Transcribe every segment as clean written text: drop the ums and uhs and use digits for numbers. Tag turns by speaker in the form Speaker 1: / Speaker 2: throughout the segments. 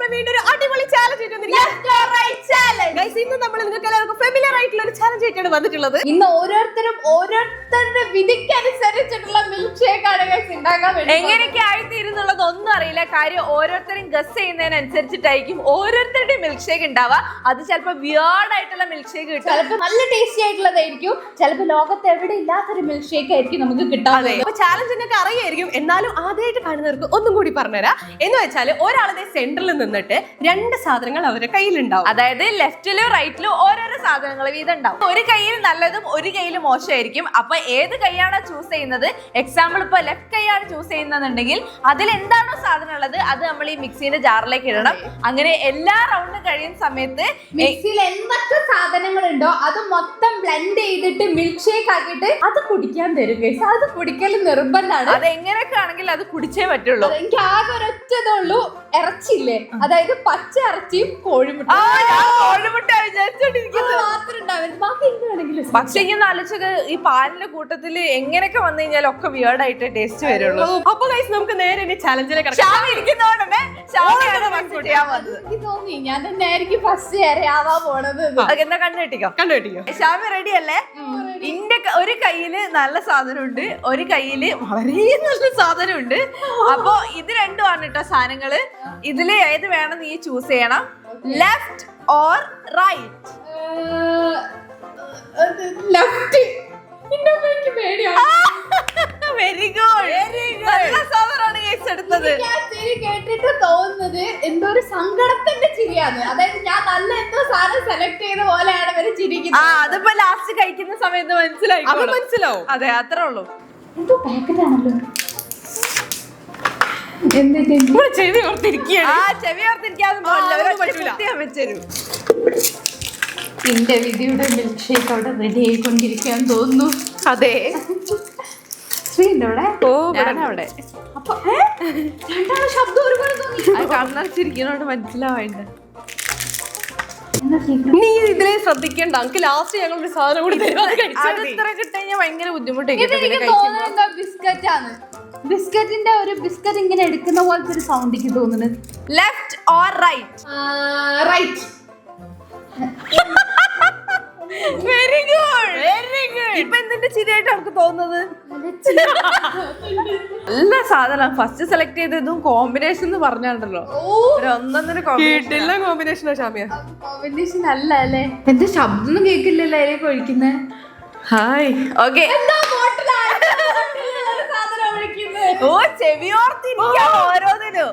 Speaker 1: നമ്മൾ വീണ്ടും ഒരു അടിപൊളി ചാലഞ്ച് ഇന്ന് നമ്മൾ നിങ്ങൾക്ക് എല്ലാവർക്കും ഫെമിലിയർ ആയിട്ടുള്ള ഒരു ചാലഞ്ച് ആയിട്ടാണ് വന്നിട്ടുള്ളത്.
Speaker 2: ഇന്ന് ഓരോരുത്തരുടെ വിധിക്കനുസരിച്ചിട്ടുള്ള മിൽക്ക് ഷേക്ക് ആണ് ഉണ്ടാക്കാൻ വേണ്ടി.
Speaker 3: എങ്ങനെയൊക്കെ ആയിത്തീരുന്നുള്ളത് ഒന്നും അറിയില്ല. കാര്യം ഓരോരുത്തരും ഗസ് ചെയ്യുന്നതിനനുസരിച്ചിട്ടായിരിക്കും ഓരോരുത്തരുടെ മിൽക്ക് ഷേക്ക് ഉണ്ടാവുക. അത് ചിലപ്പോൾ വിയേർഡ് ആയിട്ടുള്ള മിൽക്ക് ഷേക്ക് കിട്ടും,
Speaker 2: ചിലപ്പോൾ നല്ല ടേസ്റ്റി ആയിട്ടുള്ളതായിരിക്കും, ചിലപ്പോൾ ലോകത്ത് എവിടെ ഇല്ലാത്തൊരു മിൽക്ക് ഷേക്ക് ആയിരിക്കും നമുക്ക് കിട്ടാതെ.
Speaker 1: അപ്പൊ ചാലഞ്ചിനൊക്കെ അറിയായിരിക്കും, എന്നാലും ആദ്യമായിട്ട് കാണുന്നവർക്ക് ഒന്നും കൂടി പറഞ്ഞുതരാം. എന്ന് വെച്ചാൽ ഒരാളുടെ സെന്ററിൽ നിന്നിട്ട് രണ്ട് സാധനങ്ങൾ അവരുടെ കയ്യിലുണ്ടാവും.
Speaker 3: അതായത് ലെഫ്റ്റിലും റൈറ്റിലും ഓരോരോ സാധനങ്ങൾ വീതം ഉണ്ടാവും. ഒരു കയ്യിൽ നല്ലതും ഒരു കയ്യിൽ മോശമായിരിക്കും. അപ്പൊ ഏത് കൈയാണോ ചൂസ് ചെയ്യുന്നത്, എക്സാമ്പിൾ ഇപ്പൊ ലെഫ്റ്റ് കൈയാണ് ചൂസ് ചെയ്യുന്നതെന്നുണ്ടെങ്കിൽ അതിൽ എന്താണോ സാധനം ഉള്ളത് അത് നമ്മൾ ഈ മിക്സിന്റെ ജാറിലേക്ക് ഇടണം. അങ്ങനെ എല്ലാ റൗണ്ടും കഴിയുന്ന സമയത്ത്
Speaker 2: മിക്സിയിൽ എന്തൊക്കെ സാധനങ്ങളുണ്ടോ അത് മൊത്തം ബ്ലെൻഡ് ചെയ്തിട്ട് മിൽക്ക് ഷേക്ക് ആക്കിയിട്ട് അത് കുടിക്കാൻ തരും. അത് കുടിക്കൽ നിർബന്ധമാണ്.
Speaker 3: അത് എങ്ങനെയൊക്കെ ആണെങ്കിൽ അത് കുടിച്ചേ പറ്റുള്ളൂ.
Speaker 2: എനിക്ക് ആകെ ഒരൊറ്റതേ ഉള്ളൂ, ഇറച്ചില്ലേ, അതായത് പച്ച ഇറച്ചിയും കോഴിമുട്ട
Speaker 3: പക്ഷെ ഇങ്ങനെ ആലോചിച്ചത് ഈ പാലിന്റെ കൂട്ടത്തില് എങ്ങനെയൊക്കെ വന്നു കഴിഞ്ഞാൽ ഒക്കെ വിയേർഡ് ആയിട്ട് ടേസ്റ്റ് വരുള്ളൂ.
Speaker 1: അപ്പൊ ഗൈസ് നമുക്ക് നേരെ ചാലഞ്ചിലേക്ക്
Speaker 2: തോന്നി ഞാൻ തന്നെ ആയിരിക്കും ഫസ്റ്റ് ആവാൻ പോണത്.
Speaker 3: എന്നാ കണ്ടുകെട്ടിക്കോ. ഷാമി റെഡി അല്ലേ? ഇന്റെ ഒരു കയ്യില് നല്ല സാധനമുണ്ട്, ഒരു കയ്യില് വളരെ നല്ല സാധനമുണ്ട്. അപ്പൊ ഇത് രണ്ടുമാണ് കേട്ടോ സാധനങ്ങള്. ഇതില് ഏത് വേണം നീ ചൂസ് ചെയ്യണം, left or right?
Speaker 2: Left.
Speaker 3: Very good, നല്ല സാധനമാണ് ഗൈസ് എടുത്തത്.
Speaker 2: കേട്ടിട്ട് തോന്നുന്നത് എന്തോ ഒരു സങ്കടത്തിന്റെ ചിരിയാണ്. അതായത് ഞാൻ നല്ല എന്തോ സാധനം സെലക്ട് ചെയ്ത പോലെയാണ് ഇവര് ചിരിക്കുന്നത്.
Speaker 3: അതിപ്പോ ലാസ്റ്റ് കഴിക്കുന്ന സമയത്ത് മനസ്സിലാവും. അതെ, അത്രേ ഉള്ളൂ.
Speaker 2: എന്തോ പാക്കറ്റ് ആണല്ലോ.
Speaker 3: ചെവി ഓർത്തിരിക്കാതെ വെച്ചേരും.
Speaker 2: എന്റെ വിധിയുടെ മിൽക്ക് ഷേക്ക് അവിടെ റെഡി ആയിക്കൊണ്ടിരിക്കാൻ തോന്നുന്നു.
Speaker 3: അതെ,
Speaker 2: അവിടെ അപ്പൊ രണ്ടാളും ശബ്ദം ഒരുപോലെ തോന്നി.
Speaker 3: കണ്ണടച്ചിരിക്കുന്നോണ്ട് മനസ്സിലാവേണ്ട.
Speaker 1: നീ ഇതിലെ ശ്രദ്ധിക്കണ്ട, നമുക്ക് ലാസ്റ്റ് ഞങ്ങൾ ഒരു സാധനം കൂടി
Speaker 3: ഇത്ര കിട്ടുകഴിഞ്ഞാൽ ഭയങ്കര
Speaker 2: ബുദ്ധിമുട്ടാണ്. ബിസ്ക്കറ്റ് ആണ്. ബിസ്ക്കറ്റിന്റെ ഒരു ബിസ്ക്കറ്റ് ഇങ്ങനെ എടുക്കുന്ന പോലത്തെ ഒരു സൗണ്ട് എനിക്ക് തോന്നുന്നത്.
Speaker 3: Left or right?
Speaker 2: Right.
Speaker 3: Very good. ഇപ്പൊ എന്തിന്റെ ചിരിയായിട്ട് നമുക്ക് തോന്നുന്നത്? നല്ല സാധനം ഫസ്റ്റ് സെലക്ട് ചെയ്തതും കോമ്പിനേഷൻ എന്ന് പറഞ്ഞാണ്ടല്ലോ, ഒരു ഒന്നൊന്നര
Speaker 1: കോമ്പിനേഷനാ ഷാമിയ.
Speaker 2: കോമ്പിനേഷൻ അല്ല അല്ലേ? എന്താ ശബ്ദം കേൾക്കില്ലല്ലോ അതിലേക്ക് ഒഴിക്കുന്നത്.
Speaker 3: Hi, okay. ഓ, ചെവിയോർത്തിരിക്കാം ഓരോന്നിനും.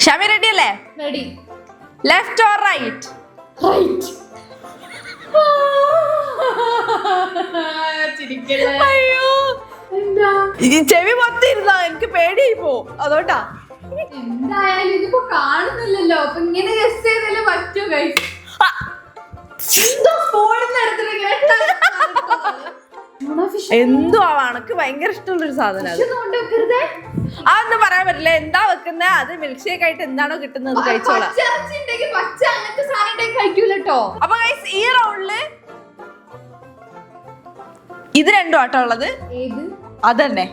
Speaker 3: ഷാമി റെഡി അല്ലേ?
Speaker 2: Ready.
Speaker 3: Left or right?
Speaker 2: Right.
Speaker 3: അയ്യോ, ചെവി മൊത്തിരുന്നോ? എനിക്ക് പേടിയായി പോവും, അതോട്ടാ.
Speaker 2: എന്തായാലും ഇതിപ്പോ കാണുന്നില്ലല്ലോ, അപ്പൊ ഇങ്ങനെ ഗസ് ചെയ്തല്ലേ പറ്റൂ. ഗൈസ്
Speaker 3: എന്തോ അനക്ക് ഭയങ്കര ഇഷ്ടമുള്ളൊരു സാധനം. അതൊന്നും പറയാൻ പറ്റില്ല. എന്താ വെക്കുന്നത്, അത് മിൽക്ക് ഷേക്ക് ആയിട്ട് എന്താണോ കിട്ടുന്നത് കഴിച്ചോളാം. അപ്പൊ ഗൈസ് ഈ റൗണ്ടില് ഇത് രണ്ടും ആട്ടോ ഉള്ളത്. അതന്നെ,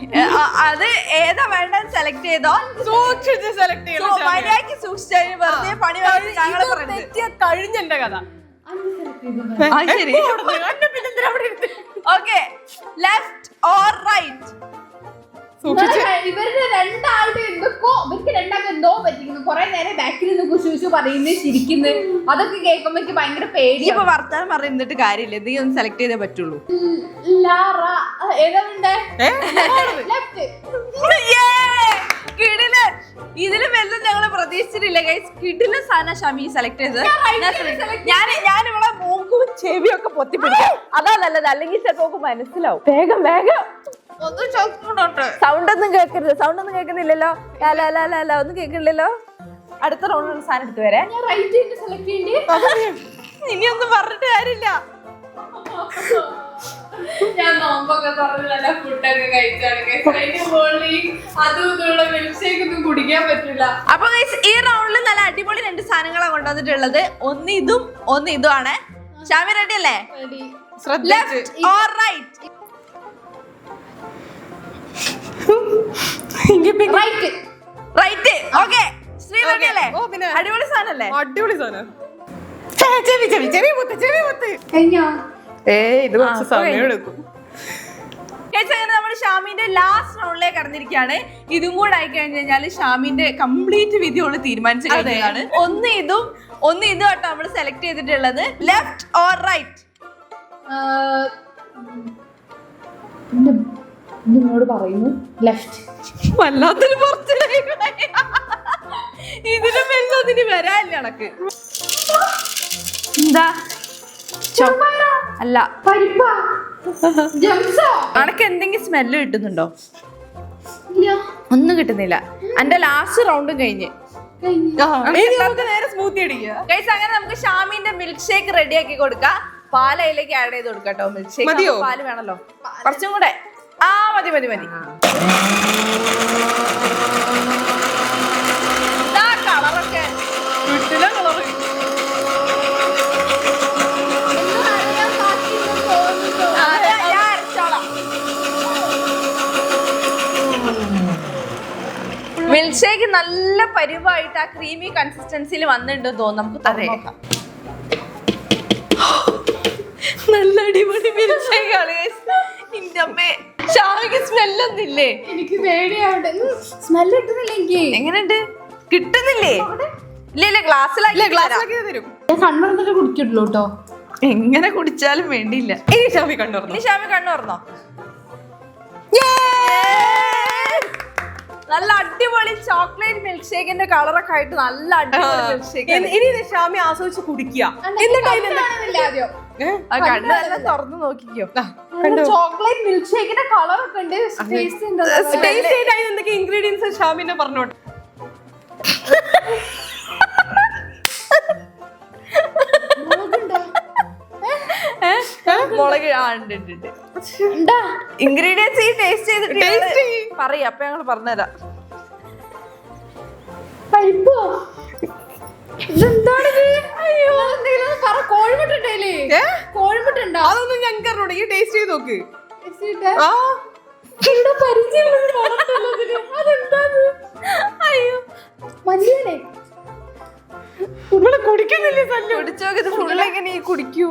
Speaker 3: അത് ഏതാ വേണ്ടെന്ന് സെലക്ട് ചെയ്തോ.
Speaker 1: സൂക്ഷിച്ച് സെലക്ട് ചെയ്യണം.
Speaker 3: മര്യാദക്ക് സൂക്ഷിച്ചു വെറുതെ പണി
Speaker 1: കഴിഞ്ഞെന്റെ കഥ.
Speaker 3: ശരി, ഓക്കെ. Left or right?
Speaker 2: ഇവരുടെ രണ്ടാളുടെ എന്തൊക്കെ ഇവർക്ക് രണ്ടാൾക്ക് എന്തോ പറ്റിക്കുന്നു. കുറെ നേരം ബാക്കിൽ നിന്ന് കുശുശു പറയുന്നത് ചിരിക്കുന്നു. അതൊക്കെ കേൾക്കുമ്പോ എനിക്ക് ഭയങ്കര പേടി.
Speaker 3: ഇപ്പൊ വർത്താനം പറയുന്നിട്ട് കാര്യമില്ല, എന്തെങ്കിലും ഒന്ന് സെലക്ട് ചെയ്തേ പറ്റുള്ളൂ. ഇതിലും വലുതും ഞങ്ങള് പ്രതീക്ഷിച്ചിട്ടില്ല ഗൈസ്. കിടിലൻ സാധനം ഷമി സെലക്ട് ചെയ്തത്. ഞാനിവിടെ മൂക്കും ചെവിയൊക്കെ പൊത്തിപ്പിടിക്കും, അതാ നല്ലത്. അല്ലെങ്കിൽ ചിലപ്പോ മനസ്സിലാവും. വേഗം സൗണ്ട് ഒന്നും കേൾക്കുന്നില്ലല്ലോ. ഒന്നും കേൾക്കുന്നില്ലല്ലോ. അടുത്ത റൗണ്ടിൽ സാധനം എടുത്തു വരെ. ഇനിയൊന്നും പറഞ്ഞിട്ട് കാര്യമില്ല.
Speaker 2: ഞാൻ നോമ്പൊക്കെ തുറന്നില്ല, ഫുഡൊക്കെ കഴിച്ചാണ്. അതും മിൽക്ക് ഷേക്ക് ഒന്നും കുടിക്കാൻ പറ്റില്ല.
Speaker 3: അപ്പൊ ഈ റൗണ്ടിൽ നല്ല അടിപൊളി രണ്ട് സാധനങ്ങളാണ് കൊണ്ടുവന്നിട്ടുള്ളത്. ഒന്ന് ഇതും ഒന്ന് ഇതുമാണ്. ഷാമി റെഡി അല്ലേ? Left or right?
Speaker 2: Right.
Speaker 3: Okay Sree ready അല്ലേ?
Speaker 1: ഓ, പിന്നെ.
Speaker 3: അടിപൊളി സാധനല്ലേ?
Speaker 1: അടിപൊളി സാധനം. ചെവി മുത്ത്.
Speaker 2: കഴിഞ്ഞോ?
Speaker 1: ഇത് കുറച്ച് സമയം എടുക്കും.
Speaker 3: അങ്ങനെ നമ്മൾ ഷാമിന്റെ ലാസ്റ്റ് റൗണ്ടിലേക്ക് കടന്നിരിക്കുകയാണ്. ഇതും കൂടെ ആയി കഴിഞ്ഞു കഴിഞ്ഞാൽ ഷാമിന്റെ കംപ്ലീറ്റ് വിധിയോട് തീരുമാനിച്ചു കഴിഞ്ഞതാണ്. ഒന്ന് ഇതും ആട്ടോ നമ്മൾ സെലക്ട് ചെയ്തിട്ടുള്ളത്. Left or right?
Speaker 2: നിന്നോട് പറയുന്നു ലെഫ്റ്റ്.
Speaker 3: വല്ലാത്തൊരു ഇതിന് വെള്ളത്തിന് വരാല്ല കണക്ക്. എന്താ അല്ല
Speaker 2: പരിപ്പാ ജംസോ?
Speaker 3: അനക്ക് എന്തെങ്കിലും സ്മെല്ല് കിട്ടുന്നുണ്ടോ?
Speaker 2: ഇല്ല.
Speaker 3: ഒന്നും കിട്ടുന്നില്ല. എന്റെ ലാസ്റ്റ് റൗണ്ടും കഴിഞ്ഞ്
Speaker 1: നേരെ സ്മൂത്തി അടിക്കുക.
Speaker 3: ഗൈസ് അങ്ങനെ നമുക്ക് ഷാമിന്റെ മിൽക്ക് ഷേക്ക് റെഡി ആക്കി കൊടുക്കാം. പാൽ അതിലേക്ക് ആഡ് ചെയ്ത് കൊടുക്കാം കേട്ടോ. മിൽക്ക് ഷേക്ക് പാല് വേണല്ലോ കുറച്ചും കൂടെ. മതി കളറൊക്കെ മിൽക്ക് ഷേക്ക് നല്ല പരിവായിട്ട് ആ ക്രീമി കൺസിസ്റ്റൻസിയിൽ വന്നിട്ടുണ്ട് തോന്നുന്നു. നമുക്ക് നോക്കാം. നല്ല അടിപൊളി മിൽക്ക് ഷേക്ക് ആണ്. ഷാമിക്ക് സ്മെല്ലൊന്നില്ലേ?
Speaker 2: എനിക്ക് പേടിയാവുണ്ട്. സ്മെല്ല് കിട്ടുന്നില്ല എനിക്ക്.
Speaker 3: എങ്ങനെയുണ്ട്? കിട്ടുന്നില്ലേ? ഇല്ല ഗ്ലാസ്സിലാക്കി തരും.
Speaker 2: ഞാൻ കണ്ണുറന്നിട്ട് കുടിക്കുള്ളൂ കേട്ടോ.
Speaker 3: എങ്ങനെ കുടിച്ചാലും വേണ്ടിയില്ല.
Speaker 1: ഇനി ഷാമി കണ്ണു
Speaker 3: തുറന്നോ? നല്ല അടിപൊളി ചോക്ലേറ്റ് മിൽക്ക് ഷേക്കിന്റെ കളറൊക്കെ ആയിട്ട് നല്ല അടിപൊളി മിൽക്ക് ഷേക്ക്.
Speaker 1: ഇനി ഷാമി ആസ്വദിച്ച് കുടിക്കുക.
Speaker 3: കണ്ണ് നല്ല തുറന്നു നോക്കിക്കോ.
Speaker 2: ചോക്ലേറ്റ് മിൽക്ക് ഷേക്കിന്റെ കളർ ഒക്കെ ഉണ്ട്.
Speaker 1: എന്തൊക്കെ ഇൻഗ്രീഡിയൻസ് ഷാമിനെ പറഞ്ഞോട്ടെ.
Speaker 3: മുളക് ഉണ്ട്. ഇൻഗ്രീഡിയൻസ് ഈ ടേസ്റ്റ് ചെയ്തിട്ട് പറയാം. അപ്പൊ ഞങ്ങൾ പറഞ്ഞുതരാം.
Speaker 2: പരിപ്പോ കോഴിമുട്ടുണ്ടോ?
Speaker 1: അതൊന്നും ഞങ്ങൾക്ക് അറിഞ്ഞൂടെ. ഈ ടേസ്റ്റ് ചെയ്ത് നോക്ക്.
Speaker 2: മല്ലിയല്ലേ
Speaker 1: നമ്മള് കുടിക്കുന്നില്ലേ?
Speaker 3: കുടിച്ചോക്ക്. ഇത് ഫുള്ള് എങ്ങനെ ഈ കുടിക്കൂ?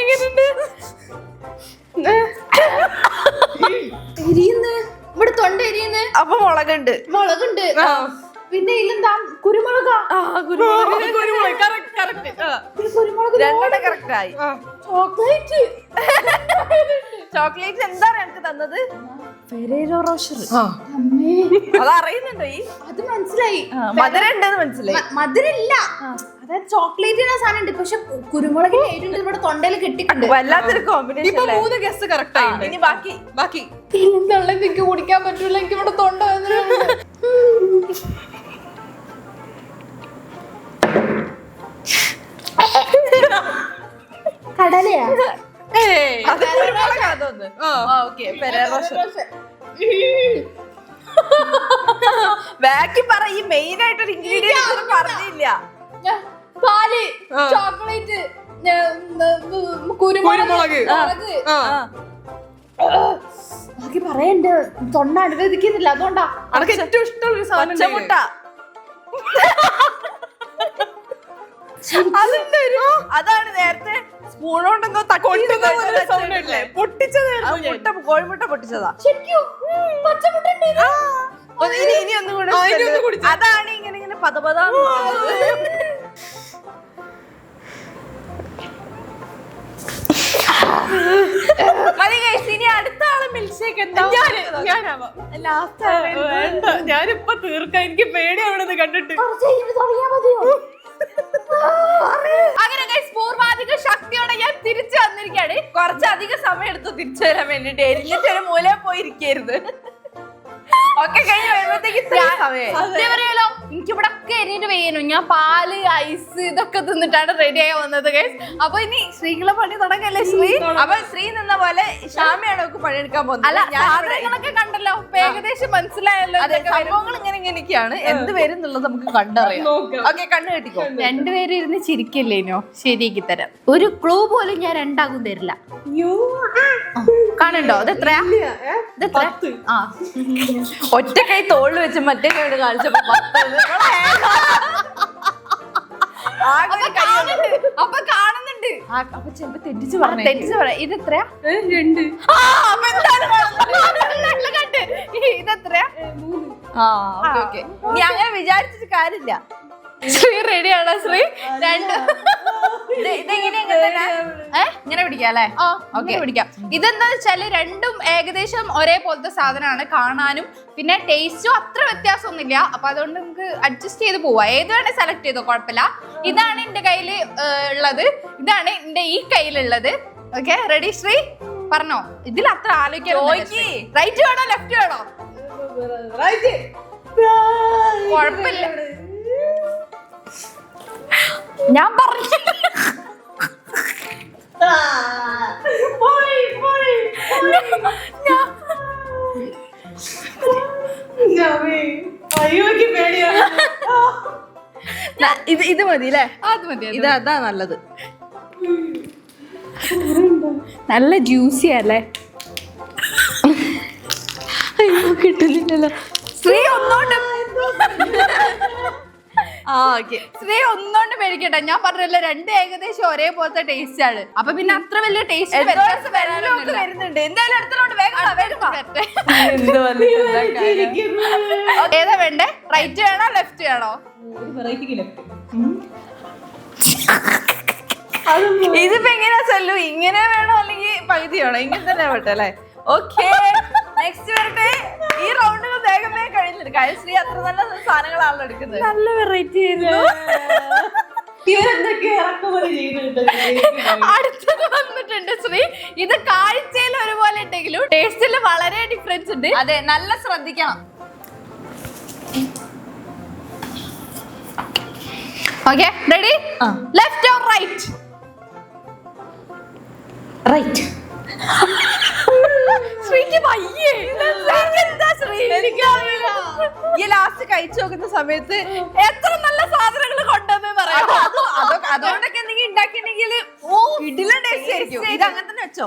Speaker 3: എങ്ങനെയുണ്ട്?
Speaker 2: ഇവിടെ തൊണ്ട എരിയുന്നു.
Speaker 3: അപ്പൊ മുളകുണ്ട്.
Speaker 2: പിന്നെ ഇതിലെന്താ? കുരുമുളകാ.
Speaker 3: രണ്ടെണ്ണം കറക്റ്റ് ആയി.
Speaker 2: ചോക്ലേറ്റ്
Speaker 3: ചോക്ലേറ്റ് എന്താ എനിക്ക് തന്നത്? Ferrero Rocher. അത് അറിയുന്നുണ്ടോ?
Speaker 2: അത് മനസ്സിലായി.
Speaker 3: മധുരം ഉണ്ടെന്ന് മനസ്സിലായി.
Speaker 2: മധുരമില്ല, അതായത് ചോക്ലേറ്റിന്റെ സാധനം ഉണ്ട്. പക്ഷെ കുരുമുളകിന്റെ ഏറ്റുണ്ട് ഇവിടെ തൊണ്ടയിൽ കിട്ടിയിട്ടുണ്ട്.
Speaker 3: വല്ലാത്തൊരു കോമ്പിനേഷൻ.
Speaker 1: ഇപ്പൊ 3 ഗസ്റ്റ് കറക്റ്റ് ആയി.
Speaker 3: ഇനി ബാക്കി
Speaker 2: എനിക്ക് കുടിക്കാൻ പറ്റൂല. എനിക്ക് ഇവിടെ തൊണ്ട കടലയാ?
Speaker 3: ബാക്കി പറ. ഈ മെയിൻ ആയിട്ടൊരു ഇൻഗ്രീഡിയൻസ് പറഞ്ഞില്ല.
Speaker 2: പാല്, ചോക്ലേറ്റ്, കുരുമുളക്. ബാക്കി പറയണ്ട്. തൊണ്ട അനുവദിക്കുന്നില്ല. അതുകൊണ്ടാ
Speaker 1: അനക്ക് ഏറ്റവും ഇഷ്ടമുള്ള സാധനം
Speaker 3: മുട്ട. അതാണ് നേരത്തെ സ്പൂൺ കൊണ്ടെന്തോ കോഴിമുട്ട പൊട്ടിച്ചതാ. ഇനി ഒന്നും കൂടെ. അതാണ് ഇങ്ങനെ പതപതാ. ഇനി അടുത്ത ആള് മിൽക്ക് ഷേക്ക് എന്താ?
Speaker 1: ഞാനിപ്പൊ തീർക്കാം. എനിക്ക് പേടിയാവണത് കണ്ടിട്ട്.
Speaker 3: അങ്ങനെ പൂർവാധിക ശക്തിയോടെ ഞാൻ തിരിച്ചു വന്നിരിക്കുകയാണ്. കുറച്ചധികം സമയം എടുത്തു തിരിച്ചു വരാൻ വേണ്ടിട്ട്. എരിഞ്ഞിട്ട് ഒരു മൂലയിൽ പോയിരിക്കരുത്. ഒക്കെ കഴിഞ്ഞ് വരുമ്പോഴത്തേക്ക് സമയം. എനിക്കിവിടെ
Speaker 2: ഉറക്കെ എരിഞ്ഞിട്ട് വെയ്യനു. ഞാൻ പാല് ഐസ് ഇതൊക്കെ തിന്നിട്ടാണ് റെഡി ആയി വന്നത് ഗൈസ്. അപ്പൊ ഇനി ശ്രീകളെ പണി തുടങ്ങല്ലേ ശ്രീ?
Speaker 3: അപ്പൊ ശ്രീ നിന്ന പോലെ ഷാമിയാണ് നമുക്ക് പണിയെടുക്കാൻ പോകുന്നത്.
Speaker 2: അല്ല, സാധനങ്ങളൊക്കെ കണ്ടല്ലോ, ഇപ്പൊ ഏകദേശം മനസ്സിലായല്ലോ.
Speaker 3: അതെ, സംഭവങ്ങൾ ഇങ്ങനെയൊക്കെയാണ്. എന്ത് വരും എന്നുള്ളത് നമുക്ക് കണ്ടറിയാം. ഓക്കെ, കണ്ണു കെട്ടിക്കോ.
Speaker 2: രണ്ടുപേരും ഇരുന്ന് ചിരിക്കില്ലേനോ? ശരിയാക്കി തരാം. ഒരു ക്ലൂ പോലും ഞാൻ രണ്ടാകും തരില്ല. കാണണ്ടോ? ഇത് എത്രയാ? ഇത് എത്ര? ആ,
Speaker 3: ഒറ്റ കൈ തോളിൽ വെച്ച് മറ്റേ കൈ കാണിച്ചപ്പോ 10.
Speaker 2: അപ്പൊ കാണുന്നുണ്ട്.
Speaker 3: അപ്പൊ ചിലപ്പോ തെറ്റിച്ച് പറഞ്ഞു.
Speaker 2: തെറ്റിച്ച് പറയാം. ഇത് എത്രയാ?
Speaker 1: 2.
Speaker 2: ഇതെത്രയാ?
Speaker 3: ഓക്കെ. നീ അങ്ങനെ വിചാരിച്ചിട്ട് കാര്യമില്ല.
Speaker 2: ശ്രീ റെഡിയാണോ ശ്രീ? രണ്ട്
Speaker 3: ഇങ്ങനെ പിടിക്കാം അല്ലേ?
Speaker 2: ഓക്കെ, പിടിക്കാം. ഇതെന്താ വെച്ചാല് രണ്ടും ഏകദേശം ഒരേപോലത്തെ സാധനമാണ് കാണാനും, പിന്നെ ടേസ്റ്റും അത്ര വ്യത്യാസമൊന്നുമില്ല. അപ്പൊ അതുകൊണ്ട് നമുക്ക് അഡ്ജസ്റ്റ് ചെയ്ത് പോവാം. ഏത് വേണേ സെലക്ട് ചെയ്തോ, കുഴപ്പമില്ല. ഇതാണ് എന്റെ കയ്യിൽ ഉള്ളത്, ഇതാണ് എന്റെ ഈ കയ്യിലുള്ളത്. Okay, ready Shri? പറഞ്ഞോ. ഇതിൽ അത്ര ആലോചിക്കാൻ. റൈറ്റ് വേണോ ലെഫ്റ്റ് വേണോ? കുഴപ്പമില്ല, ഞാൻ പറഞ്ഞു.
Speaker 3: ഇത് മതി അല്ലേ?
Speaker 2: അത് മതി.
Speaker 3: അതാ നല്ലത്.
Speaker 2: നല്ല ജ്യൂസി അല്ലേ?
Speaker 3: അയ്യോ, കിട്ടുന്നില്ലല്ലോ.
Speaker 2: ശ്രീ ഒന്നോണ്ട്
Speaker 3: ഓക്കെ,
Speaker 2: ശ്രീ ഒന്നോണ്ട് മേടിക്കട്ടെ. ഞാൻ പറഞ്ഞല്ലോ, രണ്ട് ഏകദേശം ഒരേപോലത്തെ ടേസ്റ്റ് ആണ്. അപ്പൊ പിന്നെ അത്ര വലിയ ടേസ്റ്റ്
Speaker 3: വരുന്നുണ്ട്. എന്തായാലും അടുത്തോണ്ട് വേഗം
Speaker 2: ഏതാ വേണ്ടേ? റൈറ്റ് വേണോ ലെഫ്റ്റ് വേണോ?
Speaker 3: ഇതിപ്പോ എങ്ങനെയാ ചൊല്ലു? ഇങ്ങനെ വേണോ അല്ലെങ്കിൽ പകുതി വേണോ? ഇങ്ങനെ തന്നെ വേട്ടെ അല്ലേ? ഓക്കെ, നെക്സ്റ്റ് വരട്ടെ. ഈ റൗണ്ടുകൾ വേഗം വേഗം കഴിഞ്ഞിട്ട് ശ്രീ അത്ര നല്ല സാധനങ്ങളാണല്ലോ എടുക്കുന്നത്.
Speaker 2: നല്ല വെറൈറ്റി ആയിരുന്നു. അടുത്തത് വന്നിട്ടുണ്ട് ശ്രീ. ഇത് കാഴ്ചയിൽ ഒരുപോലെ ഉണ്ടെങ്കിലും ടേസ്റ്റിൽ വളരെ ഡിഫറൻസ് ഉണ്ട്.
Speaker 3: അതെ, നല്ല ശ്രദ്ധിക്കണം.
Speaker 2: Okay, ready? Left or right?
Speaker 3: Right.
Speaker 2: ശ്രീക്ക് വയ്യേ. എന്താ ശ്രീ?
Speaker 3: എനിക്കറിയില്ല. ഈ ലാസ്റ്റ് കഴിച്ചു നോക്കുന്ന സമയത്ത്
Speaker 2: എത്ര നല്ല സാധനങ്ങൾ കൊണ്ടുവന്ന് പറയാം.
Speaker 3: അതുകൊണ്ടൊക്കെ എന്തെങ്കിലും ഉണ്ടാക്കിയിട്ടുണ്ടെങ്കിൽ ഇഡിലെ ടേസ്റ്റ് ആയിരിക്കും. ഇത് അങ്ങനെ തന്നെ വെച്ചോ.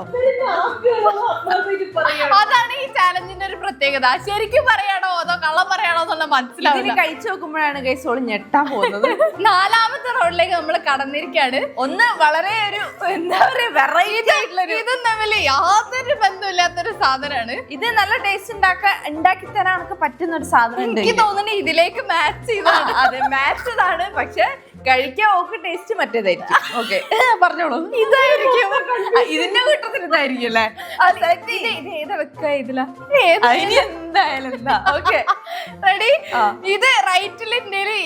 Speaker 2: അതാണ് ഈ ചാലഞ്ചിന്റെ ഒരു പ്രത്യേകത. ശരിക്കും പറയാണോ അതോ കള്ളം പറയാണോ എന്നുള്ള മനസ്സിലാവില്ല.
Speaker 3: കഴിച്ചു നോക്കുമ്പോഴാണ് ഗൈസോള് ഞെട്ടാൻ പോകുന്നത്.
Speaker 2: നാലാമത്തെ റൗണ്ടിലേക്ക് നമ്മൾ കടന്നിരിക്കാണ്.
Speaker 3: ഒന്ന് വളരെ ഒരു എന്താ പറയാ വെറൈറ്റി ആയിട്ടുള്ള
Speaker 2: ഇതും തമ്മിൽ യാതൊരു ബന്ധമില്ലാത്തൊരു സാധനമാണ്.
Speaker 3: ഇത് നല്ല ടേസ്റ്റ് ഉണ്ടാക്കി തരാൻ നമുക്ക് പറ്റുന്ന ഒരു സാധനം.
Speaker 2: എനിക്ക് തോന്നുന്നു ഇതിലേക്ക് മാച്ച് ചെയ്താണ്.
Speaker 3: അതെ, മാച്ചതാണ്. പക്ഷെ കഴിക്കാൻ ഓക്ക് ടേസ്റ്റ് മറ്റേതായിരിക്കും. ഓക്കെ, പറഞ്ഞോളൂ.
Speaker 2: ഇതായിരിക്കും
Speaker 3: ഇതിന്റെ കൂട്ടത്തിൽ ഇതായിരിക്കും അല്ലേ?
Speaker 2: ഇത് ഏതാ വെക്ക? ഇതിലാ
Speaker 3: എന്തായാലും എന്താ. Okay,
Speaker 2: ready? ഇത് റൈറ്റില്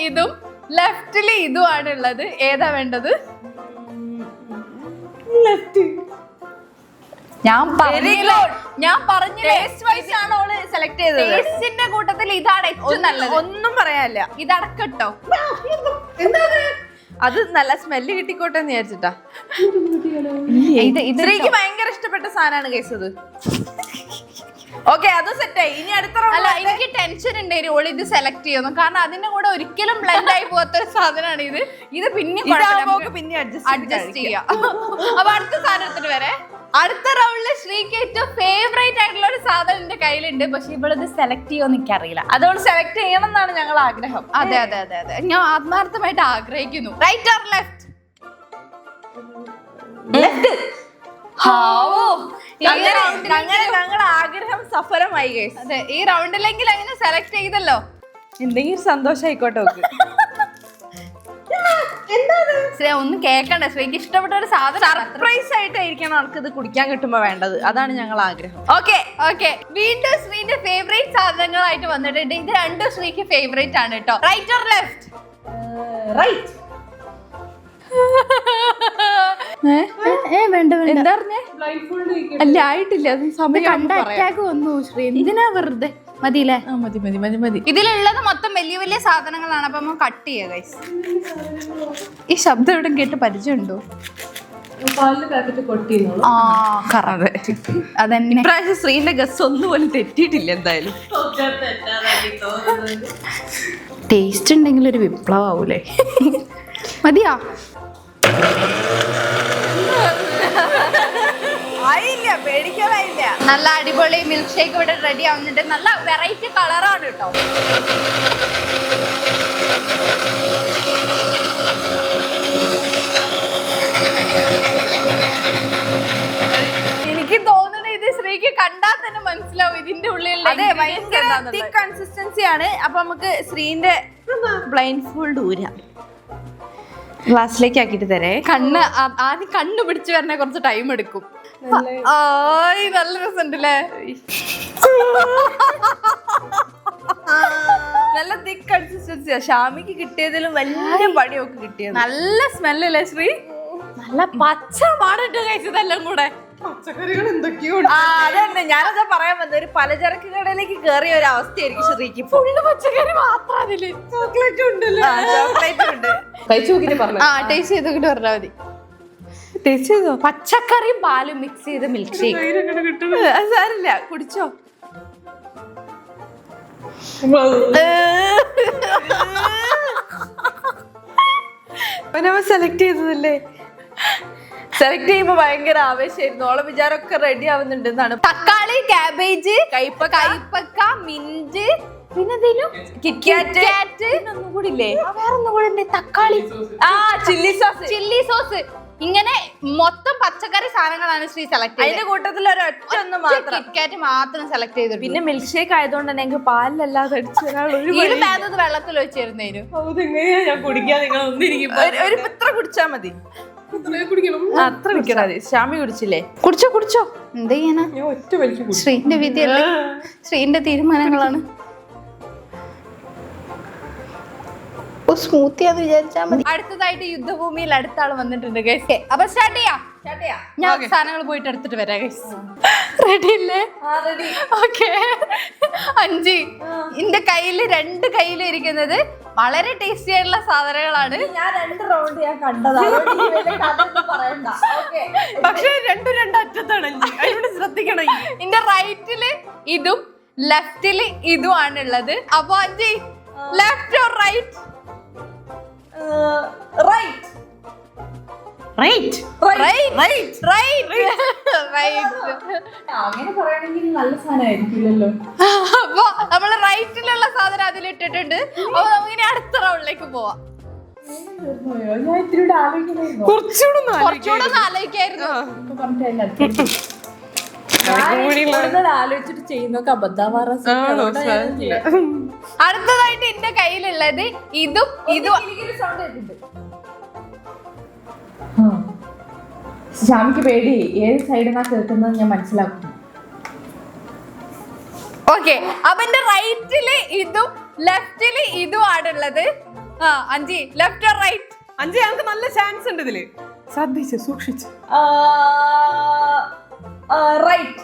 Speaker 2: ഇതും ലെഫ്റ്റില് ഇതുമാണ് ഉള്ളത്. ഏതാ വേണ്ടത്?
Speaker 1: ലെഫ്റ്റ്.
Speaker 2: ഞാൻ പറഞ്ഞില്ലേ,
Speaker 3: ടേസ്റ്റ് വൈസ് ആണ് ഓള് സെലക്ട് ചെയ്തത്.
Speaker 2: ടേസ്റ്റിന്റെ കൂട്ടത്തിൽ ഇതാണ് ഏറ്റവും നല്ലത്.
Speaker 3: ഒന്നും പറയാനില്ല.
Speaker 2: ഇതടക്കട്ടോ.
Speaker 3: അത് നല്ല സ്മെല്ല് കിട്ടിക്കോട്ടെ എന്ന് വിചാരിച്ചിട്ടാ. സ്ത്രീക്ക് ഭയങ്കര ഇഷ്ടപ്പെട്ട സാധനമാണ് കേസത്. ഓക്കെ, അത് സെറ്റായി. ഇനി അടുത്ത
Speaker 2: അല്ല, എനിക്ക് ടെൻഷൻ ഉണ്ടായിരുന്നു ഓൾ ഇത് സെലക്ട് ചെയ്യുന്നു. കാരണം അതിന്റെ കൂടെ ഒരിക്കലും ബ്ലെൻഡ് ആയി പോകാത്ത ഒരു സാധനമാണ് ഇത്. ഇത് പിന്നെ അഡ്ജസ്റ്റ് ചെയ്യാം. അപ്പൊ അടുത്ത സാധനത്തിന് വരെ. അടുത്ത റൗണ്ടില് ശ്രീക്ക് ഏറ്റവും ഫേവറേറ്റ് ആയിട്ടുള്ള ഒരു സാധനം എന്റെ കയ്യിലുണ്ട്. പക്ഷെ ഇവളിത് സെലക്ട് ചെയ്യുമെന്ന് എനിക്കറിയില്ല.
Speaker 3: അതുകൊണ്ട് സെലക്ട് ചെയ്യണം എന്നാണ് ഞങ്ങൾ ആഗ്രഹം.
Speaker 2: അതെ അതെ അതെ അതെ, ഞാൻ ആത്മാർത്ഥമായിട്ട് ആഗ്രഹിക്കുന്നു. Right or left?
Speaker 3: ലെഫ്റ്റ്.
Speaker 2: ഞങ്ങളുടെ
Speaker 3: ആഗ്രഹം സഫലമായി ഗൈസ്.
Speaker 2: അതെ, ഈ റൗണ്ടിലെങ്കിലും അങ്ങനെ സെലക്ട് ചെയ്തല്ലോ.
Speaker 3: എന്തെങ്കിലും സന്തോഷം ആയിക്കോട്ടെ.
Speaker 2: ശ്രീ ഒന്നും കേക്കണ്ട. ശ്രീക്ക് ഇഷ്ടപ്പെട്ട ഒരു സാധനം
Speaker 3: സർപ്രൈസ് ആയിട്ടായിരിക്കണം നമുക്ക് ഇത് കുടിക്കാൻ കിട്ടുമ്പോ വേണ്ടത്. അതാണ് ഞങ്ങൾ ആഗ്രഹം.
Speaker 2: ഓക്കെ ഓക്കെ, വീണ്ടും ശ്രീന്റെ ഫേവറേറ്റ് സാധനങ്ങളായിട്ട് വന്നിട്ടുണ്ട്. ഇത് രണ്ടും ശ്രീക്ക് ഫേവറേറ്റ് ആണ് കേട്ടോ. Right or left?
Speaker 3: റൈറ്റ്.
Speaker 2: വേണ്ട വേണ്ട.
Speaker 3: എന്താ പറഞ്ഞേ?
Speaker 2: അല്ല, ആയിട്ടില്ല. അത് സമയം അറ്റാക്ക് വന്നു ശ്രീ. എന്തിനാ വെറുതെ? മതിയില്ലേ?
Speaker 3: മതി മതി മതി മതി.
Speaker 2: ഇതിലുള്ളത് മൊത്തം വലിയ വലിയ സാധനങ്ങളാണ്. അപ്പൊ നമ്മൾ കട്ട് ചെയ്യാം ഗൈസ്. ഈ ശബ്ദം ഇവിടെ കേട്ട് പരിചയമുണ്ടോ? ആ അതന്നെ.
Speaker 3: ഇപ്രാവശ്യം ശ്രീന്റെ ഗസ് ഒന്നുപോലും തെറ്റിയിട്ടില്ല എന്തായാലും.
Speaker 2: ടേസ്റ്റ് ഉണ്ടെങ്കിൽ ഒരു വിപ്ലവം ആവൂലേ? മതിയാ?
Speaker 3: ആയില്ല, പേടിക്കാനായില്ല.
Speaker 2: നല്ല അടിപൊളി മിൽക്ക് ഷേക്ക് ഇവിടെ റെഡി ആവുന്നുണ്ട്. നല്ല വെറൈറ്റി കളറാണ് കേട്ടോ. എനിക്ക് തോന്നുന്നത് ഇത് ശ്രീക്ക് കണ്ടാൽ തന്നെ മനസ്സിലാവും ഇതിന്റെ ഉള്ളിൽ.
Speaker 3: അതെ, ഭയങ്കര തിക്ക് കൺസിസ്റ്റൻസി ആണ്. അപ്പൊ നമുക്ക് ശ്രീന്റെ ബ്ലൈൻഡ് ഫോൾഡ് ഊരാം. ഗ്ലാസ്സിലേക്ക് ആക്കിട്ട് തരേ.
Speaker 2: കണ്ണ് ആദ്യം കണ്ണ് പിടിച്ചു വരണേ കുറച്ച് ടൈം എടുക്കും. നല്ല രസമുണ്ടല്ലേ?
Speaker 3: നല്ല തിക്ക് കൺസിസ്റ്റൻസിയാ. ഷാമിക്ക് കിട്ടിയതിലും വലിയ പണിയൊക്കെ കിട്ടിയത്.
Speaker 2: നല്ല സ്മെല്ലല്ലേ ശ്രീ? നല്ല പച്ച പാടിട്ട് കഴിച്ചതെല്ലാം കൂടെ.
Speaker 1: പച്ചക്കറികൾ എന്തൊക്കെയോ
Speaker 3: അതന്നെ ഞാനതാ പറയാൻ വന്നത്. ഒരു പലചരക്ക് കടയിലേക്ക് കേറിയ ഒരു അവസ്ഥയായിരിക്കും ശ്രീക്ക്.
Speaker 2: ഫുള്ള് പച്ചക്കറി മാത്രം അതില്.
Speaker 1: ചോക്ലേറ്റ് ഉണ്ടല്ലോ.
Speaker 3: ചോക്ലേറ്റ് ഉണ്ട്.
Speaker 1: കഴിച്ചു നോക്കിട്ട് പറഞ്ഞു.
Speaker 2: ടേസ്റ്റ് ചെയ്തിട്ട് പറഞ്ഞാൽ മതി.
Speaker 3: ടേസ്റ്റ് ചെയ്തോ?
Speaker 2: പച്ചക്കറിയും പാലും മിക്സ് ചെയ്ത് മിൽക്ക് ഷേക്ക്.
Speaker 3: സാരില്ല, കുടിച്ചോ. സെലക്ട് ചെയ്തതല്ലേ? സെലക്ട് ചെയ്യുമ്പോ ഭയങ്കര ആവേശമായിരുന്നു. ഓളെ വിചാരമൊക്കെ റെഡി ആവുന്നുണ്ടെന്നാണ്.
Speaker 2: തക്കാളി, കാബേജ്, കൈപ്പക്ക, മിന്റ്, പിന്നെ
Speaker 3: കിറ്റ്കാറ്റ് ഒന്നും കൂടി ഇല്ലേ?
Speaker 2: വേറൊന്നും കൂടെ ഉണ്ട്. തക്കാളി, ചില്ലി സോസ്. ഇങ്ങനെ മൊത്തം പച്ചക്കറി സാധനങ്ങളാണ് ശ്രീ സെലക്ട് ചെയ്തത്.
Speaker 3: അതിന്റെ കൂട്ടത്തിൽ ഒരൊറ്റ ഒന്ന് മാത്രം
Speaker 2: കിറ്റ്കാറ്റ് മാത്രം സെലക്ട് ചെയ്തു.
Speaker 3: പിന്നെ മിൽക്ക് ഷേക്ക് ആയതുകൊണ്ട് തന്നെ ഞങ്ങൾക്ക് പാലിലല്ലാതെ അടിച്ചു
Speaker 2: വെള്ളത്തിൽ വെച്ചിരുന്നേനു.
Speaker 1: ഞാൻ കുടിക്കാൻ നിങ്ങൾ ഒന്നിരിക്കും.
Speaker 3: ഒരു ഇത്ര കുടിച്ചാ മതി.
Speaker 1: കുടിക്കണം.
Speaker 3: അത്ര കുടിക്കണ മതി. ശ്യാമി കുടിച്ചില്ലേ?
Speaker 2: കുടിച്ചോ. എന്ത് ചെയ്യാനാ?
Speaker 1: ഞാൻ ഒറ്റ വലിക്കും.
Speaker 2: ശ്രീന്റെ വിധിയല്ലേ, ശ്രീന്റെ തീരുമാനങ്ങളാണ്. സ്മൂത്തിയാന്ന് വിചാരിച്ചാൽ മതി. അടുത്തതായിട്ട് യുദ്ധഭൂമിയിൽ അടുത്ത ആള് വന്നിട്ടുണ്ട് ഗൈസ്. അപ്പൊ സ്റ്റാർട്ട് ചെയ്യാം. ഞാൻ സാധനങ്ങൾ പോയിട്ട് എടുത്തിട്ട് വരാം ഗൈസ്. റെഡി അല്ലേ? ഓക്കെ. അഞ്ചി, എന്റെ കയ്യില് രണ്ട് കയ്യില് ഇരിക്കുന്നത് വളരെ ടേസ്റ്റി ആയിട്ടുള്ള സാധനങ്ങളാണ്.
Speaker 3: ഞാൻ 2 റൗണ്ട് ഞാൻ കണ്ടതാണ്.
Speaker 1: പക്ഷെ രണ്ടും അറ്റത്താണ്. അതിനോട് ശ്രദ്ധിക്കണം.
Speaker 2: എന്റെ റൈറ്റില് ഇതും ലെഫ്റ്റില് ഇതും ആണുള്ളത്. അപ്പൊ അഞ്ചി, ലെഫ്റ്റ് ഓർ റൈറ്റ്?
Speaker 3: അങ്ങനെ പറയുകയാണെങ്കിൽ നല്ല സാധനമായിരിക്കില്ലല്ലോ.
Speaker 2: അപ്പൊ നമ്മള് റൈറ്റിലുള്ള സാധനം അതിലിട്ടിട്ടുണ്ട്. അപ്പൊ നമുക്കിനി അടുത്ത റൗണ്ടിലേക്ക് പോവാം. കുറച്ചുകൂടെ ആലോചിക്കായിരുന്നു.
Speaker 3: ആലോചിച്ചിട്ട് ചെയ്യുന്നൊക്കെ അബദ്ധമാറാ.
Speaker 2: അടുത്തതായിട്ട് എന്റെ കയ്യിലുള്ളത് ഇതും
Speaker 3: ശ്യാമിക്ക് പേടി ഏത് സൈഡിനാ കേൾക്കുന്നത് ഞാൻ മനസ്സിലാക്കും.
Speaker 2: ഓക്കെ. അപ്പൊ എന്റെ റൈറ്റില് ഇതും ലെഫ്റ്റില് ഇതും ആണുള്ളത്. അഞ്ചി, ലെഫ്റ്റ് ഓർ റൈറ്റ്?
Speaker 1: അഞ്ചി, ഞങ്ങൾക്ക് നല്ല ചാൻസ് ഉണ്ട് ഇതില്. ശ്രദ്ധിച്ച് സൂക്ഷിച്ച്.
Speaker 3: റൈറ്റ്.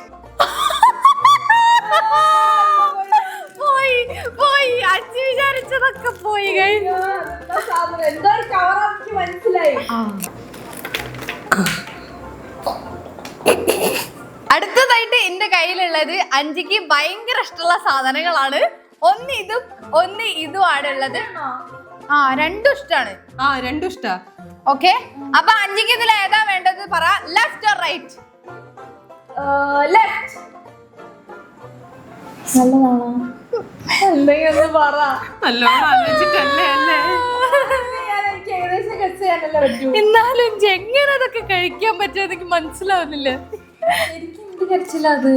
Speaker 2: പോയി. അഞ്ചി വിചാരിച്ചതൊക്കെ പോയി.
Speaker 3: എന്തോ കവറാക്കി മനസ്സിലായി.
Speaker 2: അടുത്തതായിട്ട് എന്റെ കയ്യിലുള്ളത് അഞ്ചിക്ക് ഭയങ്കര ഇഷ്ടമുള്ള സാധനങ്ങളാണ്. ഒന്ന് ഇതും ആണുള്ളത്. രണ്ടും ഇഷ്ടമാണ്.
Speaker 1: രണ്ടും ഇഷ്ടാ.
Speaker 2: ഓക്കെ. അപ്പൊ അഞ്ചിക്ക് ഇതിൽ ഏതാ വേണ്ടത് പറ. Left or right?
Speaker 3: ലെഫ്റ്റ്. നല്ലതാണോ? എന്തെങ്കിലും പറ.
Speaker 1: നല്ലോണം ആലോചിച്ചിട്ടല്ലേ അല്ലേ?
Speaker 3: എനിക്ക് ഏകദേശം ഗസ് ചെയ്യാനല്ലേ പറ്റൂ.
Speaker 2: എന്നാലും എങ്ങനെ അതൊക്കെ കഴിക്കാൻ പറ്റുമോ എനിക്ക് മനസ്സിലാവുന്നില്ല.
Speaker 3: എനിക്ക് എന്ത് കരച്ചില്ല അത്?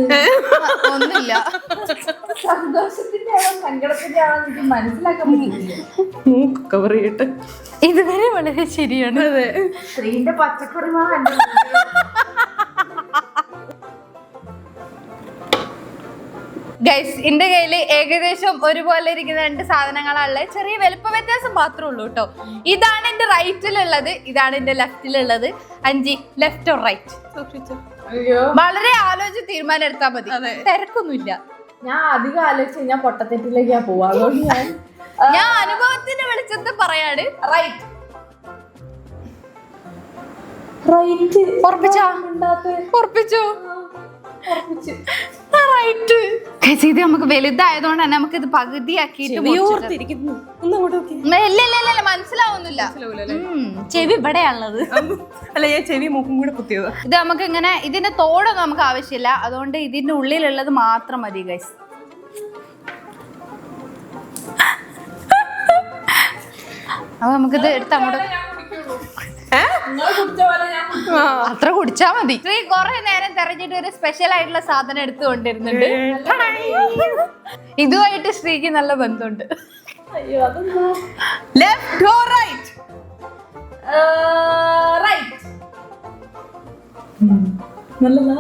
Speaker 2: ഒന്നുമില്ല.
Speaker 3: സന്തോഷത്തിന്റെ ആണോ സങ്കടത്തിന്റെ ആണോ എനിക്ക് മനസ്സിലാക്കാൻ പറ്റില്ല.
Speaker 1: കവർ ചെയ്യട്ടെ.
Speaker 2: ഇതുവരെ വളരെ ശരിയാണ്.
Speaker 3: ശ്രീന്റെ പച്ചക്കറി
Speaker 2: ഗൈസ്, എന്റെ കയ്യിൽ ഏകദേശം ഒരുപോലെ ഇരിക്കുന്ന 2 സാധനങ്ങളാണുള്ളത്. ചെറിയ വലുപ്പ വ്യത്യാസം മാത്രമേ ഉള്ളൂ കേട്ടോ. ഇതാണ് എന്റെ റൈറ്റിലുള്ളത്, ഇതാണ് എന്റെ ലെഫ്റ്റിലുള്ളത്. അഞ്ചി, ലെഫ്റ്റ് ഓർ റൈറ്റ്? വളരെ ആലോചിച്ച് തീരുമാനം എടുത്താൽ മതി. തിരക്കൊന്നുമില്ല.
Speaker 3: ഞാൻ അധികം ആലോചിച്ച് ഞാൻ പൊട്ടത്തെറ്റിലേക്ക് പോവാ. അതുകൊണ്ട്
Speaker 2: ഞാൻ അനുഭവത്തിന്റെ വെളിച്ചത്തിൽ പറയാണ്.
Speaker 3: റൈറ്റ്. റൈറ്റ്.
Speaker 2: ഉറപ്പിച്ചോ? ഉറപ്പിച്ചോ? റൈറ്റ്. ഇത് നമുക്ക് വലുതായതുകൊണ്ട് തന്നെ നമുക്ക് ഇത് പകുതിയാക്കിയിട്ട്
Speaker 1: ഓർത്തിരിക്കുന്നു. ഒന്നങ്ങോട്ട് നോക്കി.
Speaker 2: ഇല്ല മനസ്സിലാവുന്നില്ല. ചെവി ഇവിടെയാണുള്ളത്.
Speaker 1: അല്ല, ഞാൻ ചെവി മൂക്കും കൂടെ കുത്തിയത്.
Speaker 2: ഇത് നമുക്ക് ഇങ്ങനെ ഇതിന്റെ തോടൊന്നും നമുക്ക് ആവശ്യമില്ല. അതുകൊണ്ട് ഇതിന്റെ ഉള്ളിലുള്ളത് മാത്രം മതി ഗൈസ്. അപ്പൊ നമുക്കിത് എടുത്ത് അങ്ങോട്ട് അത്ര കുടിച്ചാ മതി. ശ്രീ കൊറേ നേരം തെരഞ്ഞിട്ട് ഒരു സ്പെഷ്യൽ ആയിട്ടുള്ള സാധനം എടുത്തു കൊണ്ടിരുന്നുണ്ട്. ഇതുമായിട്ട് ശ്രീക്ക് നല്ല ബന്ധമുണ്ട്.
Speaker 1: Left or right?
Speaker 3: റൈറ്റ്. നല്ലതാ.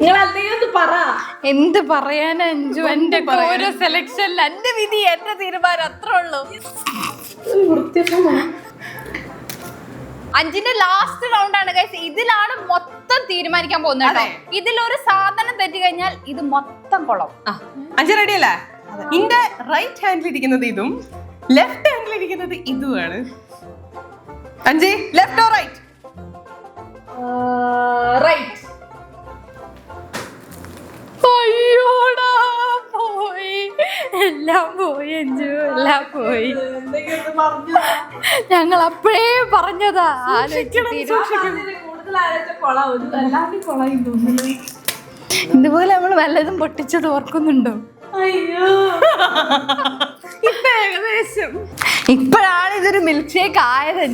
Speaker 3: നിങ്ങൾ എന്തെങ്കിലും പറ.
Speaker 2: എന്ത് പറയാനാ അഞ്ജു? എന്റെ ഓരോ സെലക്ഷനിൽ എന്റെ വിധി, എന്റെ തീരുമാനം അത്രേ ഉള്ളൂ. അഞ്ചിന്റെ ലാസ്റ്റ് റൗണ്ട് ആണ് ഗൈസ്. ഇതിലാണ് മൊത്തം തീരുമാനിക്കാൻ പോകുന്നത്. ഇതിലൊരു സാധനം തെറ്റി കഴിഞ്ഞാൽ ഇത് മൊത്തം കൊള്ളും.
Speaker 1: അഞ്ച് റെഡി അല്ലേ? ഇന്റെ റൈറ്റ് ഹാൻഡിൽ ഇരിക്കുന്നത് ഇതും ലെഫ്റ്റ് ഹാൻഡിൽ ഇരിക്കുന്നത് ഇതുമാണ്. അഞ്ച് ലെഫ്റ്റ് ഓർ റൈറ്റ്?
Speaker 3: റൈറ്റ്.
Speaker 2: അയ്യോടാ, പോയി, എല്ലാം പോയി അഞ്ജു, എല്ലാം പോയി. ഞങ്ങൾ അപ്പോഴേ പറഞ്ഞതാ, ഇതുപോലെ നമ്മൾ വല്ലതും പൊട്ടിച്ചത് ഓർക്കുന്നുണ്ടോ?
Speaker 3: അയ്യോ,
Speaker 1: ഏകദേശം
Speaker 2: ഇപ്പോഴാണ് ഇതൊരു മിൽക്ക് ഷേക്ക് ആയത്.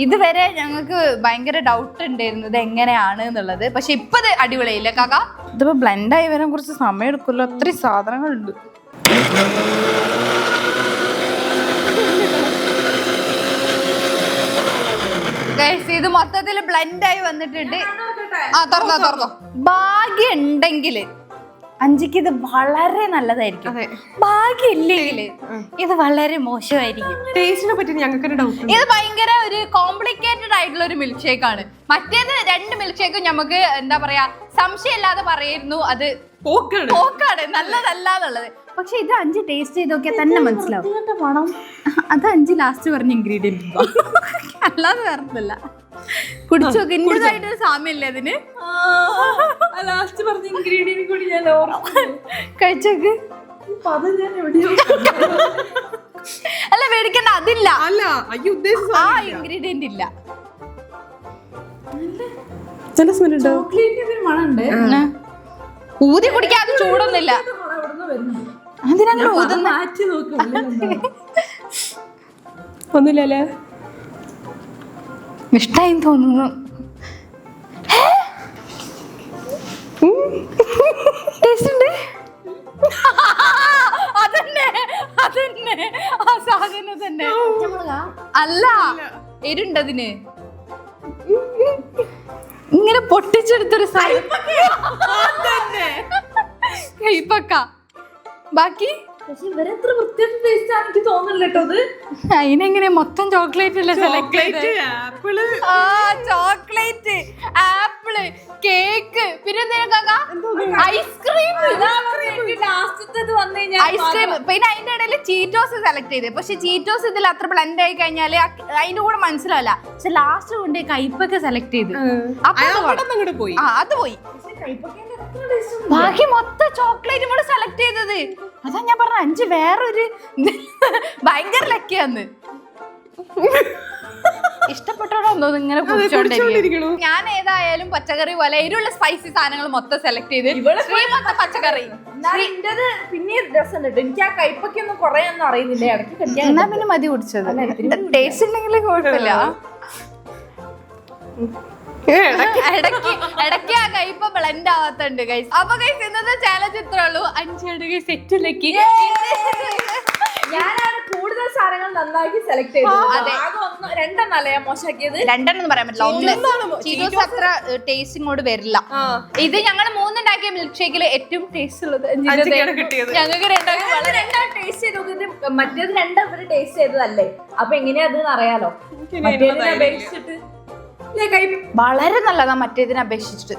Speaker 2: ഇതുവരെ ഞങ്ങൾക്ക് ഭയങ്കര ഡൗട്ട് ഉണ്ടായിരുന്നത് എങ്ങനെയാണ് എന്നുള്ളത്. പക്ഷെ ഇപ്പൊ ഇത് അടിപൊളിയില്ല കാക്ക. ഇതിപ്പോ ബ്ലെൻഡ് ആയി വരാൻ കുറച്ച് സമയം എടുക്കുമല്ലോ. അത്രയും സാധനങ്ങളുണ്ട്. ഇത് മൊത്തത്തിൽ ബ്ലെൻഡ് ആയി വന്നിട്ടുണ്ട്. തുറന്നോ. ഭാഗ്യം ഉണ്ടെങ്കിൽ അഞ്ചിക്ക് ഇത് വളരെ നല്ലതായിരിക്കും. ഭാഗ്യം ഇല്ലെങ്കിൽ ഇത് വളരെ മോശമായിരിക്കും.
Speaker 1: ടേസ്റ്റിനെ പറ്റി ഞങ്ങൾക്ക് ഡൗട്ട്.
Speaker 2: ഇത് ഭയങ്കര ഒരു കോംപ്ലിക്കേറ്റഡ് ആയിട്ടുള്ള ഒരു മിൽക്ക് ഷേക്ക് ആണ്. മറ്റേത് രണ്ട് മിൽക്ക് ഷേക്കും നമുക്ക് എന്താ പറയാ സംശയമില്ലാതെ പറയുന്നു അത് പോക്കാണ്, നല്ലതല്ല എന്നുള്ളത്. പക്ഷെ ഇത് അഞ്ച് ടേസ്റ്റ് ചെയ്ത് നോക്കിയാൽ തന്നെ മനസ്സിലാവും. അത് അഞ്ച് ലാസ്റ്റ് പറഞ്ഞ ഇൻഗ്രീഡിയന്റ് അല്ലാതെ വേറൊന്നുമില്ല. കുടിച്ചു നോക്ക്. ഇന്റേതായിട്ടൊരു സാമ്യല്ലേ അതിന്?
Speaker 3: ലാസ്റ്റ് പറഞ്ഞ ഇൻഗ്രീഡിയന്റ് കൂടി ഞാൻ
Speaker 2: കഴിച്ചോക്ക്. അല്ല മേടിക്കണ്ട, അതില്ല. ആ ഇൻഗ്രീഡിയന്റ് ഇല്ല. ഊതി കുടിക്കാൻ അത് ചൂടൊന്നുമില്ല. അതിനങ്ങനെ ഊതുന്ന
Speaker 1: ഒന്നുമില്ലല്ലേ?
Speaker 2: ഇഷ്ടായി തോന്നുന്നു. ടേസ്റ്റ് ഉണ്ട്. അതന്നെ ആ സാധനം തന്നെ. അല്ല, എരുണ്ടതിന്. ഇങ്ങനെ പൊട്ടിച്ചെടുത്തൊരു കൈപ്പക്ക. ബാക്കി
Speaker 3: ഇവരെത്ര വൃത്തിയായിട്ട് ടേസ്റ്റ് ആണ് എനിക്ക് തോന്നുന്നില്ല കേട്ടോ. അത്
Speaker 2: അതിനെങ്ങനെ മൊത്തം ചോക്ലേറ്റ് അല്ലേ സെലക്ട് ചെയ്ത്? ചോക്ലേറ്റ്, ആപ്പിള്, കേക്ക്, പിന്നെ ഐസ്ക്രീം. ഐസ്ക്രീം പിന്നെ അതിന്റെ ഇടയിൽ ചീറ്റോസ് സെലക്ട് ചെയ്ത്. പക്ഷെ ചീറ്റോസ് ഇതിൽ അത്ര ബ്ലെൻഡ് ആയി കഴിഞ്ഞാല് അതിന്റെ കൂടെ മനസ്സിലാവില്ല. പക്ഷെ ലാസ്റ്റ് കൊണ്ട് കൈപ്പൊക്കെ സെലക്ട് ചെയ്ത് അത് പോയി. ബാക്കി മൊത്തം ചോക്ലേറ്റ് കൂടെ സെലക്ട് ചെയ്തത്. അതാ ഞാൻ പറഞ്ഞ അഞ്ച് വേറൊരു ഭയങ്കര ലക്കിയാന്ന്. ഇഷ്ടപ്പെട്ടോടോ ഇങ്ങനെ കുടിച്ചോണ്ടിരിക്കുന്നു. ഞാൻ ഏതായാലും പച്ചക്കറി പോലെ എരിവുള്ള സ്പൈസി സാധനങ്ങൾ മൊത്തം സെലക്ട് ചെയ്ത് മൊത്തം പച്ചക്കറി.
Speaker 3: പിന്നെ രസമുണ്ട്. എനിക്ക് ആ കൈപ്പൊക്കൊന്നും കൊറേ ഒന്നും അറിയുന്നില്ല. ഇടയ്ക്ക്
Speaker 2: എന്നാ പിന്നെ മതി കുടിച്ചത്. ടേസ്റ്റ് ഉണ്ടെങ്കിൽ കുഴപ്പമില്ല. ഇടയ്ക്ക് ആ കൈപ്പ ബ്ലെൻഡ് ആവാത്തുണ്ട് ഗൈസ്. അപ്പൊ ഗൈസ് ഇന്നത്തെ ചാലഞ്ച് ഇത്രേ ഉള്ളൂ. 5 സെറ്റിലേക്ക്
Speaker 3: ഞാനാണ് കൂടുതൽ സാധനങ്ങൾ നന്നാക്കി സെലക്ട് ചെയ്തത്. രണ്ടെണ്ണല്ലേ ഞാൻ മോശമാക്കിയത്?
Speaker 2: രണ്ടെണ്ണം പറയാൻ പറ്റില്ല. ഒന്ന് ചീറ്റോസ് അത്ര ടേസ്റ്റിങ്ങോട് വരില്ല. ഇത് ഞങ്ങൾ മൂന്നുണ്ടാക്കിയ മിൽക്ക് ഷേക്കിൽ ഏറ്റവും ടേസ്റ്റ് ഉള്ളത് ഞങ്ങൾക്ക്
Speaker 3: രണ്ടാം ടേസ്റ്റ് ചെയ്ത് നോക്കിയിട്ട് മറ്റേത് രണ്ടും ടേസ്റ്റ് ചെയ്തതല്ലേ? അപ്പൊ എങ്ങനെയാ അത് അറിയാലോ. മറ്റേതിനെ അപേക്ഷിച്ചിട്ട്
Speaker 2: വളരെ നല്ലതാ മറ്റേതിനെ അപേക്ഷിച്ചിട്ട്.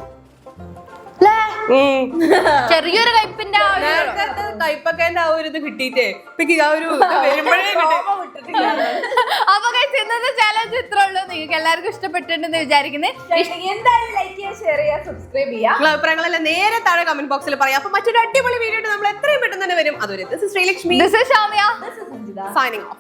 Speaker 2: ചെറിയൊരു കയ്പിന്റെ ആ ഒരു
Speaker 1: നേരത്തെ കൈപ്പക്കേന്റെ ആ ഒരു ഇത് കിട്ടിയിട്ടേ എനിക്ക് ആ ഒരു ഇത് വരുമ്പോഴേ
Speaker 2: അപ്പൊ guys, ഇന്നത്തെ ചാലഞ്ച് ഇത്രേ ഉള്ളൂ. നിങ്ങൾക്ക് എല്ലാവർക്കും ഇഷ്ടപ്പെട്ടിട്ടുണ്ടെന്ന് വിചാരിക്കുന്നത്.
Speaker 3: എന്തായാലും ലൈക്ക് ചെയ്യുക, ഷെയർ ചെയ്യുക, സബ്സ്ക്രൈബ് ചെയ്യുക.
Speaker 1: നിങ്ങളുടെ അഭിപ്രായങ്ങളെല്ലാം നേരെ താഴെ കമന്റ് ബോക്സിൽ പറയാം. അപ്പൊ മറ്റൊരു അടിപൊളി വീഡിയോ നമ്മൾ എത്രയും പെട്ടെന്ന് തന്നെ വരും. അതുവരെ this is Sreelakshmi,
Speaker 2: This is Shamya.
Speaker 3: This is Sanjita.
Speaker 1: signing off.